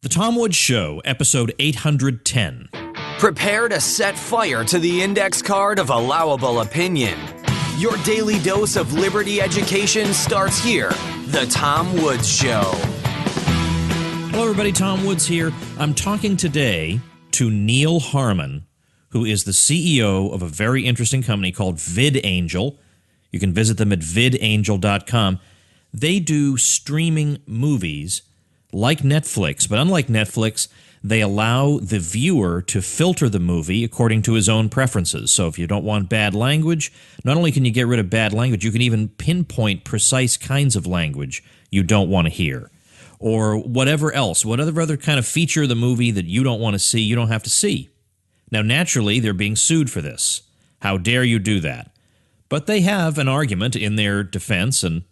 The Tom Woods Show, episode 810. Prepare to set fire to the index card of allowable opinion. Your daily dose of liberty education starts here. The Tom Woods Show. Hello, everybody. Tom Woods here. I'm talking today to Neil Harmon, who is the CEO of a very interesting company called VidAngel. You can visit them at vidangel.com. They do streaming movies like Netflix, but unlike Netflix, they allow the viewer to filter the movie according to his own preferences. So if you don't want bad language, not only can you get rid of bad language, you can even pinpoint precise kinds of language you don't want to hear. Or whatever else, whatever other kind of feature of the movie that you don't want to see, you don't have to see. Now, naturally, they're being sued for this. How dare you do that? But they have an argument in their defense, and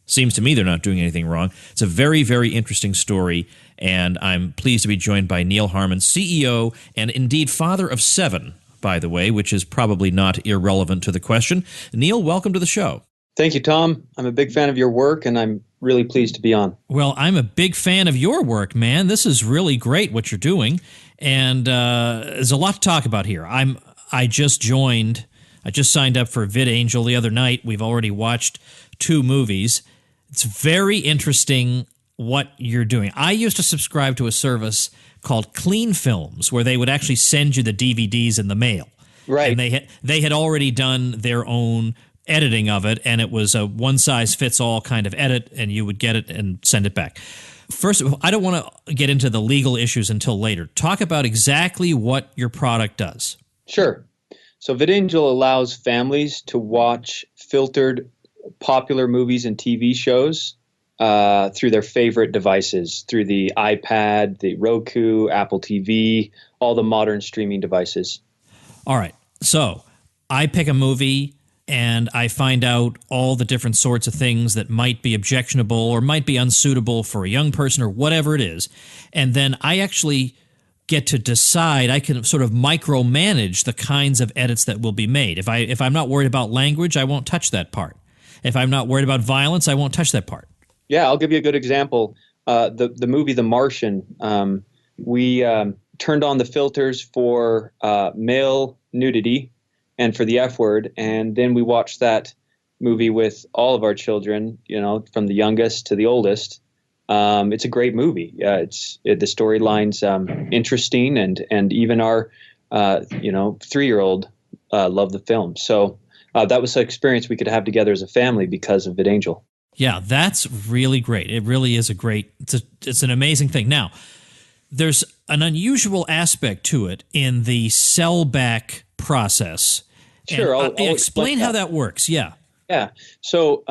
seems to me they're not doing anything wrong. It's a very, very interesting story, and I'm pleased to be joined by Neil Harmon, CEO and indeed father of 7, by the way, which is probably not irrelevant to the question. Neil, welcome to the show. Thank you, Tom. I'm a big fan of your work, and I'm really pleased to be on. Well, I'm a big fan of your work, man. This is really great what you're doing, and there's a lot to talk about here. I just signed up for VidAngel the other night. We've already watched 2 movies. It's very interesting what you're doing. I used to subscribe to a service called Clean Films, where they would actually send you the DVDs in the mail. Right. And they had already done their own editing of it, and it was a one-size-fits-all kind of edit, and you would get it and send it back. First of all, I don't want to get into the legal issues until later. Talk about exactly what your product does. Sure. So VidAngel allows families to watch filtered popular movies and TV shows through their favorite devices, through the iPad, the Roku, Apple TV, all the modern streaming devices. All right. So I pick a movie and I find out all the different sorts of things that might be objectionable or might be unsuitable for a young person or whatever it is. And then I actually get to decide, I can sort of micromanage the kinds of edits that will be made. If I'm not worried about language, I won't touch that part. If I'm not worried about violence, I won't touch that part. Yeah, I'll give you a good example. The movie The Martian, we turned on the filters for male nudity and for the F word, and then we watched that movie with all of our children, from the youngest to the oldest. It's a great movie. The storyline's interesting, and even our 3-year-old loved the film. So that was an experience we could have together as a family because of VidAngel. Yeah, that's really great. It really is it's an amazing thing. Now, there's an unusual aspect to it in the sellback process. Sure, I'll explain how that works. Yeah. Yeah. So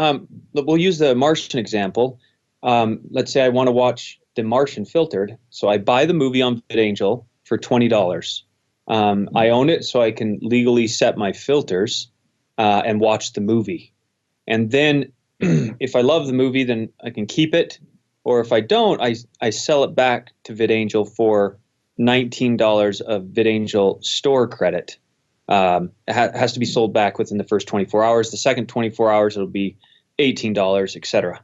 we'll use the Martian example. Let's say I want to watch The Martian filtered. So I buy the movie on VidAngel for $20. I own it, so I can legally set my filters and watch the movie. And then if I love the movie, then I can keep it. Or if I don't, I sell it back to VidAngel for $19 of VidAngel store credit. It has to be sold back within the first 24 hours. The second 24 hours, it'll be $18, etc.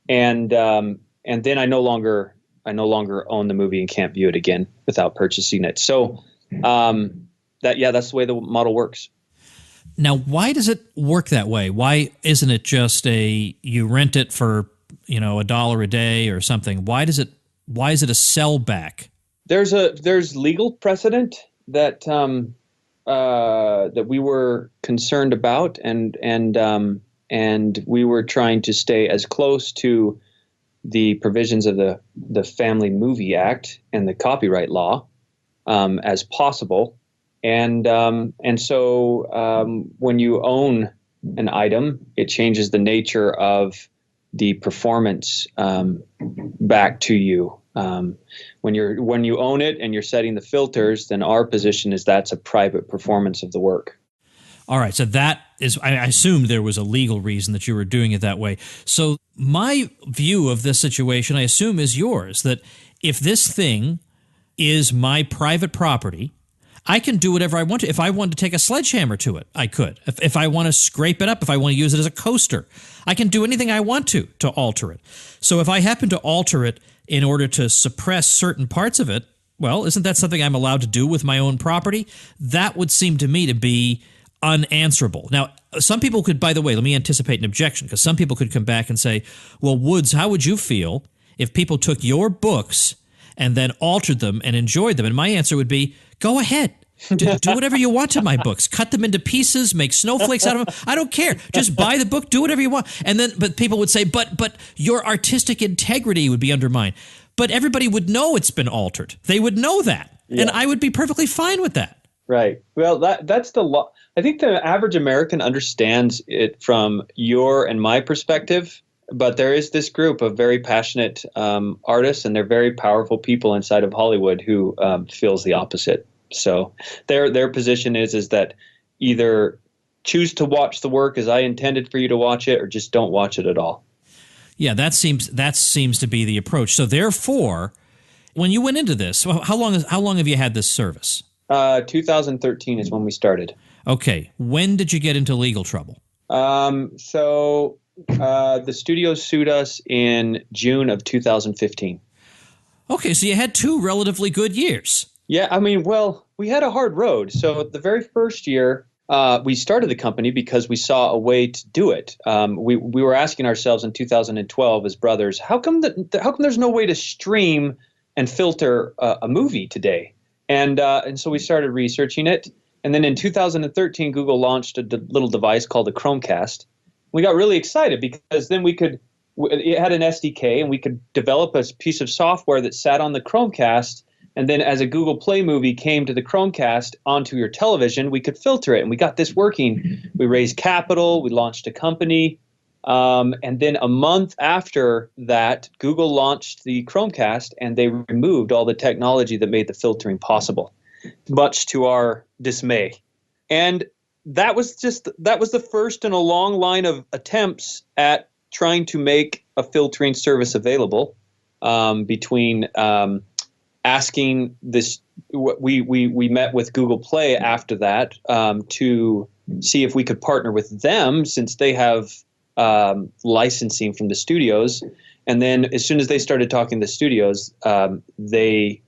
And then I no longer own the movie and can't view it again without purchasing it. So that's the way the model works. Now, why does it work that way? Why isn't it just you rent it for $1 a day or something? Why is it a sell back? There's legal precedent that that we were concerned about, and we were trying to stay as close to the provisions of the Family Movie Act and the copyright law as possible. And so when you own an item, it changes the nature of the performance back to you. When you own it and you're setting the filters, then our position is that's a private performance of the work. All right, so that is, I assumed there was a legal reason that you were doing it that way. So my view of this situation, I assume, is yours, that if this thing is my private property, I can do whatever I want to. If I want to take a sledgehammer to it, I could. If I want to scrape it up, if I want to use it as a coaster, I can do anything I want to alter it. So if I happen to alter it in order to suppress certain parts of it, well, isn't that something I'm allowed to do with my own property? That would seem to me to be unanswerable. Now, some people could, by the way, let me anticipate an objection, because some people could come back and say, well, Woods, how would you feel if people took your books and then altered them and enjoyed them? And my answer would be, go ahead. Do whatever you want to my books. Cut them into pieces, make snowflakes out of them. I don't care. Just buy the book, do whatever you want. And then, but people would say, but your artistic integrity would be undermined. But everybody would know it's been altered. They would know that. Yeah. And I would be perfectly fine with that. Right. Well, that's the law. I think the average American understands it from your and my perspective. But there is this group of very passionate artists, and they're very powerful people inside of Hollywood who feels the opposite. So their position is that either choose to watch the work as I intended for you to watch it, or just don't watch it at all. Yeah, that seems to be the approach. So therefore, when you went into this, how long have you had this service? 2013 is when we started. Okay. When did you get into legal trouble? So the studio sued us in June of 2015. Okay, so you had 2 relatively good years. Yeah, I mean, well, we had a hard road. So the very first year, we started the company because we saw a way to do it. We were asking ourselves in 2012 as brothers, how come there's no way to stream and filter a movie today? And so we started researching it. And then in 2013, Google launched a little device called the Chromecast. We got really excited because then it had an SDK, and we could develop a piece of software that sat on the Chromecast. And then as a Google Play movie came to the Chromecast onto your television, we could filter it. And we got this working. We raised capital. We launched a company. And then a month after that, Google launched the Chromecast, and they removed all the technology that made the filtering possible, much to our dismay. And that was the first in a long line of attempts at trying to make a filtering service available, between asking this. We met with Google Play after that to see if we could partner with them, since they have licensing from the studios. And then as soon as they started talking to the studios, they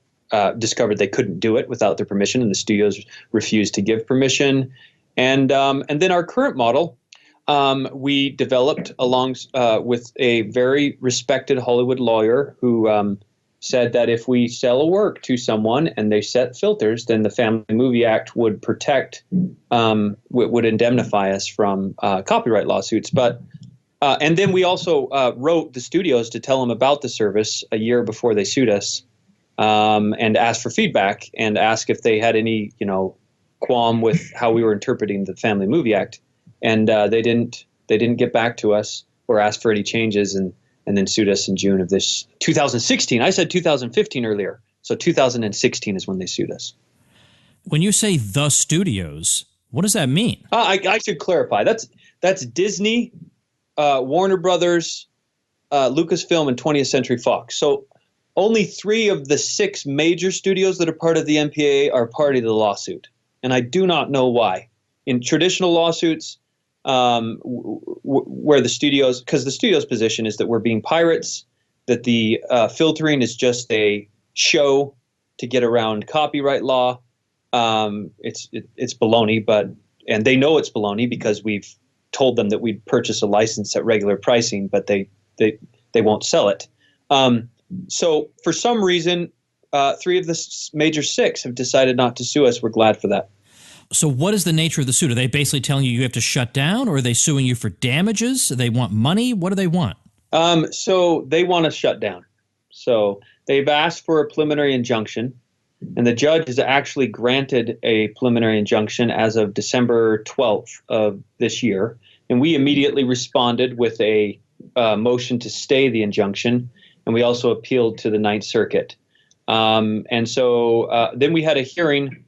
discovered they couldn't do it without their permission, and the studios refused to give permission. And then our current model, we developed along with a very respected Hollywood lawyer who said that if we sell a work to someone and they set filters, then the Family Movie Act would protect, would indemnify us from copyright lawsuits. But and then we also wrote the studios to tell them about the service a year before they sued us, and asked for feedback and asked if they had any, qualm with how we were interpreting the Family Movie Act. And they didn't get back to us or ask for any changes, and then sued us in June of this 2016. I said 2015 earlier. So 2016 is when they sued us. When you say the studios, what does that mean? I should clarify. That's Disney, Warner Brothers, Lucasfilm, and 20th Century Fox. So only 3 of the 6 major studios that are part of the MPAA are party to the lawsuit. And I do not know why. In traditional lawsuits, where the studios, because the studio's position is that we're being pirates, that the filtering is just a show to get around copyright law. It's baloney, and they know it's baloney because we've told them that we'd purchase a license at regular pricing, but they won't sell it. So for some reason, 3 of the major 6 have decided not to sue us. We're glad for that. So what is the nature of the suit? Are they basically telling you have to shut down, or are they suing you for damages? Do they want money? What do they want? So they want to shut down. So they've asked for a preliminary injunction, and the judge has actually granted a preliminary injunction as of December 12th of this year. And we immediately responded with a motion to stay the injunction, and we also appealed to the Ninth Circuit. And so then we had a hearing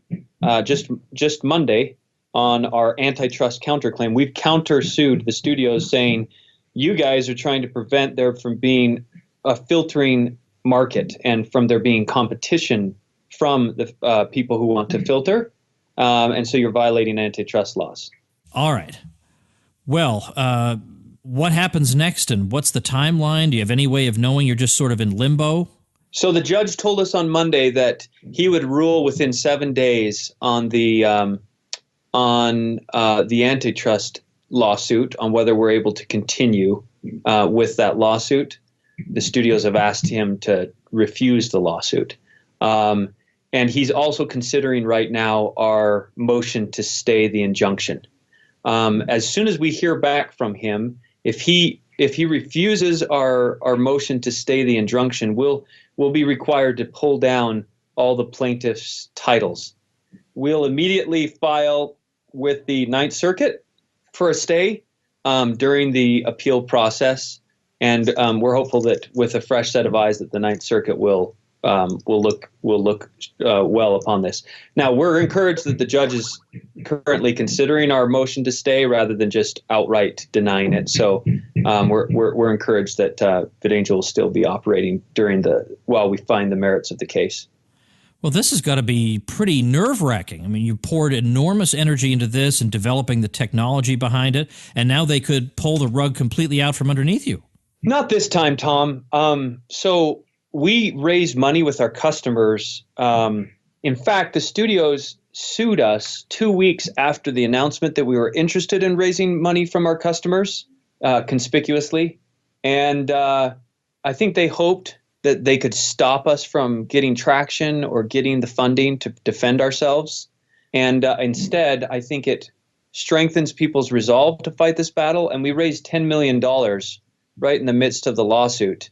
just Monday on our antitrust counterclaim. We've countersued the studios, saying you guys are trying to prevent there from being a filtering market and from there being competition from the people who want to filter, and so you're violating antitrust laws. All right. Well, what happens next, and what's the timeline? Do you have any way of knowing? You're just sort of in limbo? So the judge told us on Monday that he would rule within 7 days on the antitrust lawsuit, on whether we're able to continue with that lawsuit. The studios have asked him to refuse the lawsuit. And he's also considering right now our motion to stay the injunction. As soon as we hear back from him, if he refuses our motion to stay the injunction, we'll be required to pull down all the plaintiffs' titles. We'll immediately file with the Ninth Circuit for a stay during the appeal process, and we're hopeful that with a fresh set of eyes, that the Ninth Circuit will look well upon this. Now, we're encouraged that the judge is currently considering our motion to stay rather than just outright denying it. So we're encouraged that VidAngel will still be operating while we find the merits of the case. Well, this has got to be pretty nerve-wracking. I mean, you poured enormous energy into this and developing the technology behind it, and now they could pull the rug completely out from underneath you. Not this time, Tom. So we raised money with our customers. In fact, the studios sued us 2 weeks after the announcement that we were interested in raising money from our customers, conspicuously. And I think they hoped that they could stop us from getting traction or getting the funding to defend ourselves. And instead, I think it strengthens people's resolve to fight this battle. And we raised $10 million right in the midst of the lawsuit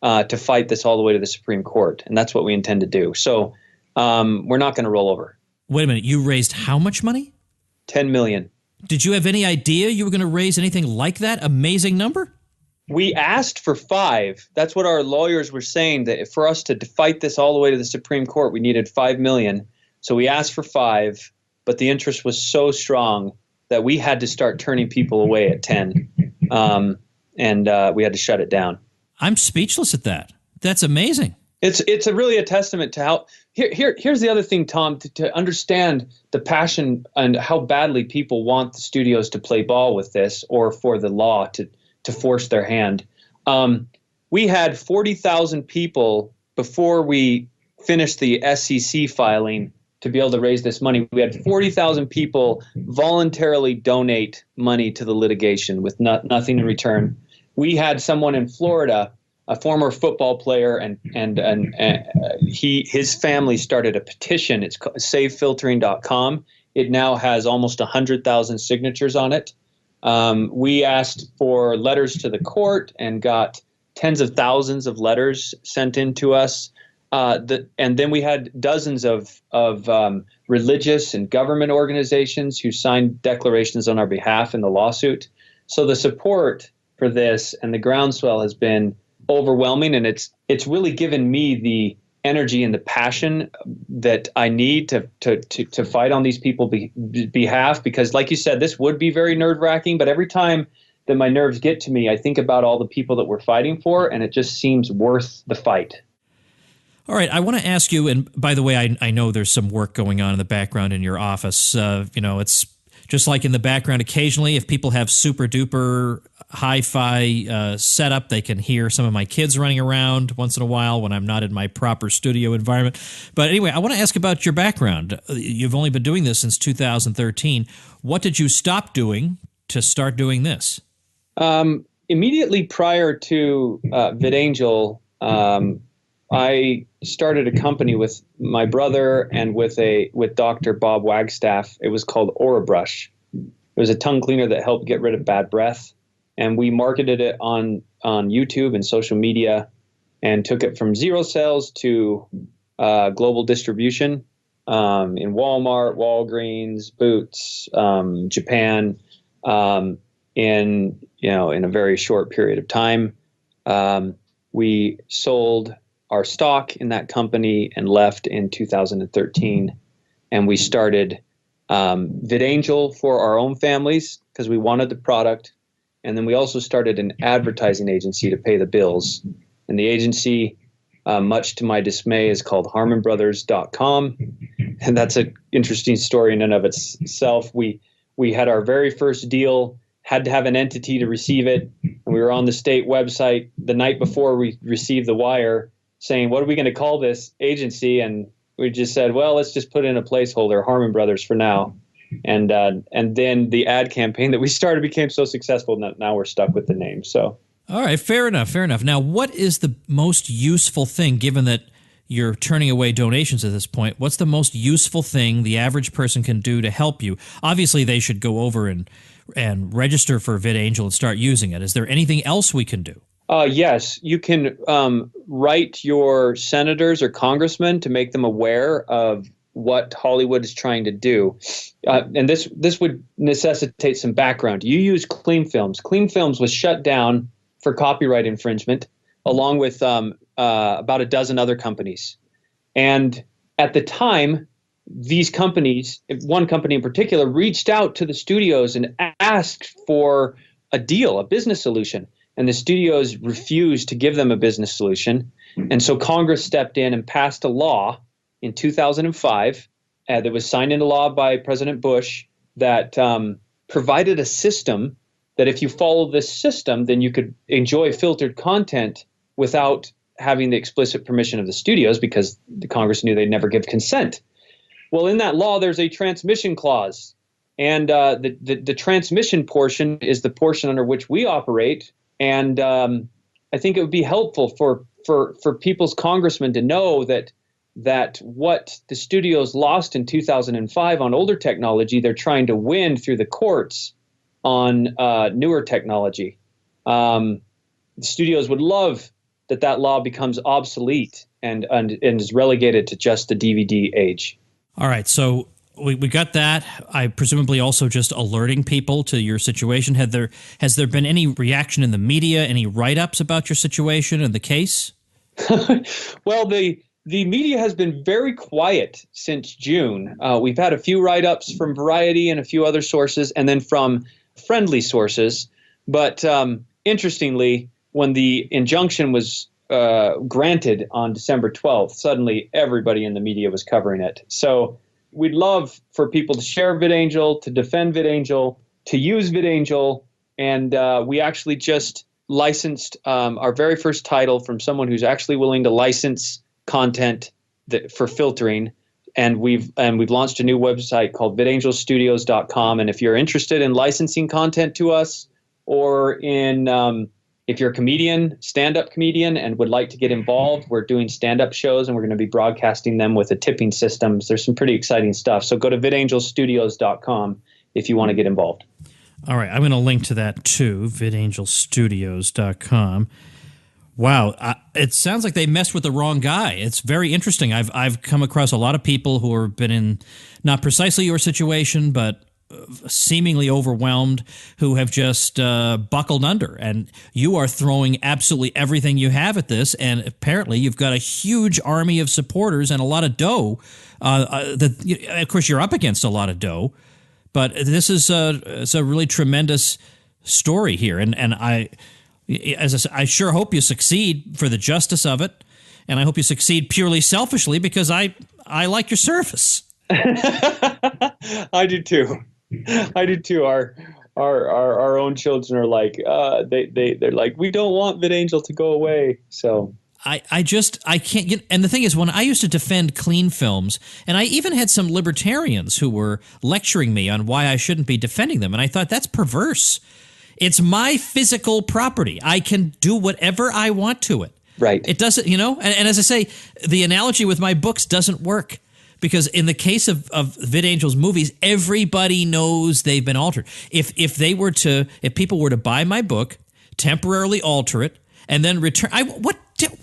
to fight this all the way to the Supreme Court. And that's what we intend to do. So we're not going to roll over. Wait a minute. You raised how much money? $10 million. Did you have any idea you were going to raise anything like that amazing number? We asked for 5. That's what our lawyers were saying, that for us to fight this all the way to the Supreme Court, we needed $5 million. So we asked for 5, but the interest was so strong that we had to start turning people away at 10. And we had to shut it down. I'm speechless at that. That's amazing. It's really a testament to how here's the other thing, Tom, to understand the passion and how badly people want the studios to play ball with this, or for the law to force their hand. We had 40,000 people before we finished the SEC filing to be able to raise this money. We had 40,000 people voluntarily donate money to the litigation with nothing in return. We had someone in Florida, a former football player, and his family started a petition. It's savefiltering.com. It now has almost 100,000 signatures on it. We asked for letters to the court and got tens of thousands of letters sent in to us. And then we had dozens of religious and government organizations who signed declarations on our behalf in the lawsuit. So the support for this and the groundswell has been overwhelming, and it's really given me the energy and the passion that I need to fight on these people's behalf, because like you said, this would be very nerve-wracking, but every time that my nerves get to me, I think about all the people that we're fighting for, and it just seems worth the fight. All right, I want to ask you, and by the way, I know there's some work going on in the background in your office. It's just like in the background occasionally, if people have super-duper hi-fi setup, they can hear some of my kids running around once in a while when I'm not in my proper studio environment. But anyway, I want to ask about your background. You've only been doing this since 2013. What did you stop doing to start doing this? Immediately prior to VidAngel, I started a company with my brother and with Dr. Bob Wagstaff. It was called Aura Brush. It was a tongue cleaner that helped get rid of bad breath. And we marketed it on YouTube and social media, and took it from 0 sales to global distribution in Walmart, Walgreens, Boots, Japan, in a very short period of time. We sold our stock in that company and left in 2013, and we started VidAngel for our own families because we wanted the product. And then we also started an advertising agency to pay the bills. And the agency, much to my dismay, is called HarmonBrothers.com. And that's an interesting story in and of itself. We had our very first deal, had to have an entity to receive it. And we were on the state website the night before we received the wire saying, what are we going to call this agency? And we just said, well, let's just put in a placeholder, Harmon Brothers for now. And then the ad campaign that we started became so successful that now we're stuck with the name. So, all right, fair enough, fair enough. Now, what is the most useful thing, given that you're turning away donations at this point? What's the most useful thing the average person can do to help you? Obviously, they should go over and register for VidAngel and start using it. Is there anything else we can do? Yes, you can write your senators or congressmen to make them aware of what Hollywood is trying to do. And this would necessitate some background. You use Clean Films. Clean Films was shut down for copyright infringement, along with about a dozen other companies. And at the time, these companies, one company in particular, reached out to the studios and asked for a deal, a business solution. And the studios refused to give them a business solution. And so Congress stepped in and passed a law in 2005 that was signed into law by President Bush that provided a system that if you follow this system, then you could enjoy filtered content without having the explicit permission of the studios, because the Congress knew they'd never give consent. Well, in that law, there's a transmission clause. And the transmission portion is the portion under which we operate. And I think it would be helpful for people's congressmen to know that what the studios lost in 2005 on older technology, they're trying to win through the courts on newer technology. The studios would love that law becomes obsolete and is relegated to just the DVD age. All right, so we got that. I presumably also just alerting people to your situation. Has there been any reaction in the media, any write-ups about your situation and the case? Well, the media has been very quiet since June. We've had a few write-ups from Variety and a few other sources, and then from friendly sources. But interestingly, when the injunction was granted on December 12th, suddenly everybody in the media was covering it. So we'd love for people to share VidAngel, to defend VidAngel, to use VidAngel. And we actually just licensed our very first title from someone who's actually willing to license content for filtering. And we've launched a new website called VidAngelStudios.com. And if you're interested in licensing content to us, or if you're a comedian, stand-up comedian, and would like to get involved, we're doing stand-up shows, and we're going to be broadcasting them with a tipping system. There's some pretty exciting stuff. So go to VidAngelStudios.com if you want to get involved. All right, I'm going to link to that too, VidAngelStudios.com. Wow, it sounds like they messed with the wrong guy. It's very interesting. I've come across a lot of people who have been in not precisely your situation, but seemingly overwhelmed, who have just buckled under. And you are throwing absolutely everything you have at this, and apparently you've got a huge army of supporters and a lot of dough. Of course, you're up against a lot of dough, but this is it's a really tremendous story here. And I sure hope you succeed for the justice of it, and I hope you succeed purely selfishly because I like your service. I do too. Our own children are like they're like, we don't want VidAngel to go away. So I can't get. And the thing is, when I used to defend Clean Films, and I even had some libertarians who were lecturing me on why I shouldn't be defending them, and I thought that's perverse. It's my physical property. I can do whatever I want to it. Right. It doesn't, and as I say, the analogy with my books doesn't work. Because in the case of VidAngel's movies, everybody knows they've been altered. If people were to buy my book, temporarily alter it, and then return,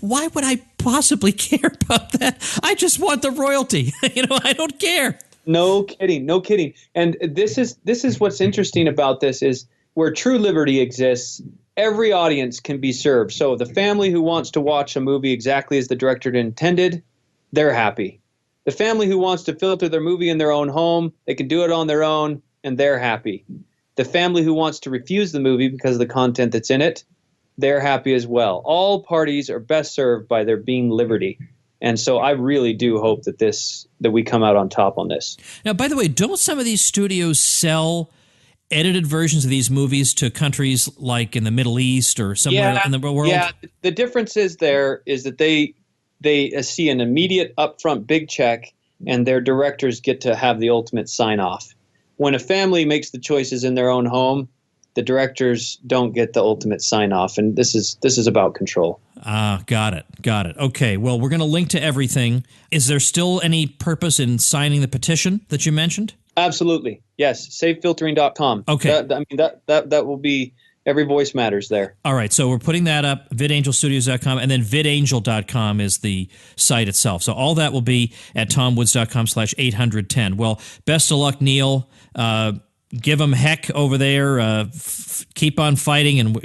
why would I possibly care about that? I just want the royalty. I don't care. No kidding. And this is what's interesting about this is where true liberty exists. Every audience can be served. So the family who wants to watch a movie exactly as the director intended, they're happy. The family who wants to filter their movie in their own home, they can do it on their own, and they're happy. The family who wants to refuse the movie because of the content that's in it, they're happy as well. All parties are best served by there being liberty. And so I really do hope that we come out on top on this. Now, by the way, don't some of these studios sell edited versions of these movies to countries like in the Middle East or somewhere in the world? Yeah, the difference is that they they see an immediate upfront big check, and their directors get to have the ultimate sign-off. When a family makes the choices in their own home, the directors don't get the ultimate sign-off, and this is about control. Got it. Okay, well, we're going to link to everything. Is there still any purpose in signing the petition that you mentioned? Absolutely. Yes, savefiltering.com. Okay. That will be, every voice matters there. All right, so we're putting that up, VidAngelStudios.com, and then VidAngel.com is the site itself. So all that will be at TomWoods.com/810. Well, best of luck, Neil. Give them heck over there. Keep on fighting, and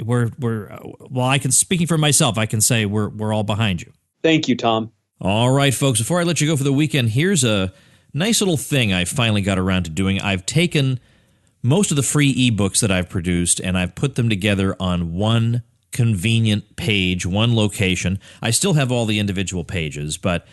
speaking for myself, I can say we're all behind you. Thank you, Tom. All right, folks, before I let you go for the weekend, here's a nice little thing I finally got around to doing. I've taken most of the free ebooks that I've produced, and I've put them together on one convenient page, one location. I still have all the individual pages, but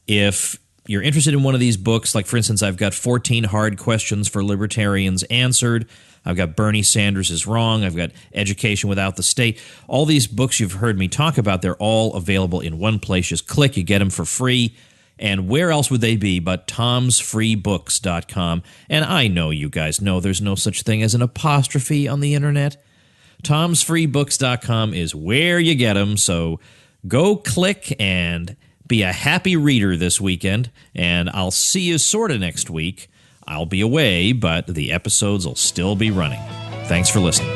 if you're interested in one of these books, like, for instance, I've got 14 Hard Questions for Libertarians Answered. I've got Bernie Sanders is Wrong. I've got Education Without the State. All these books you've heard me talk about, they're all available in one place. Just click, you get them for free. And where else would they be but tomsfreebooks.com? And I know you guys know there's no such thing as an apostrophe on the internet. tomsfreebooks.com is where you get them, so go click and be a happy reader this weekend, and I'll see you sort of next week. I'll be away, but the episodes will still be running. Thanks for listening.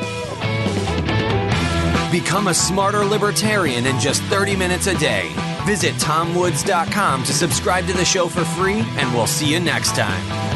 Become a smarter libertarian in just 30 minutes a day. Visit TomWoods.com to subscribe to the show for free, and we'll see you next time.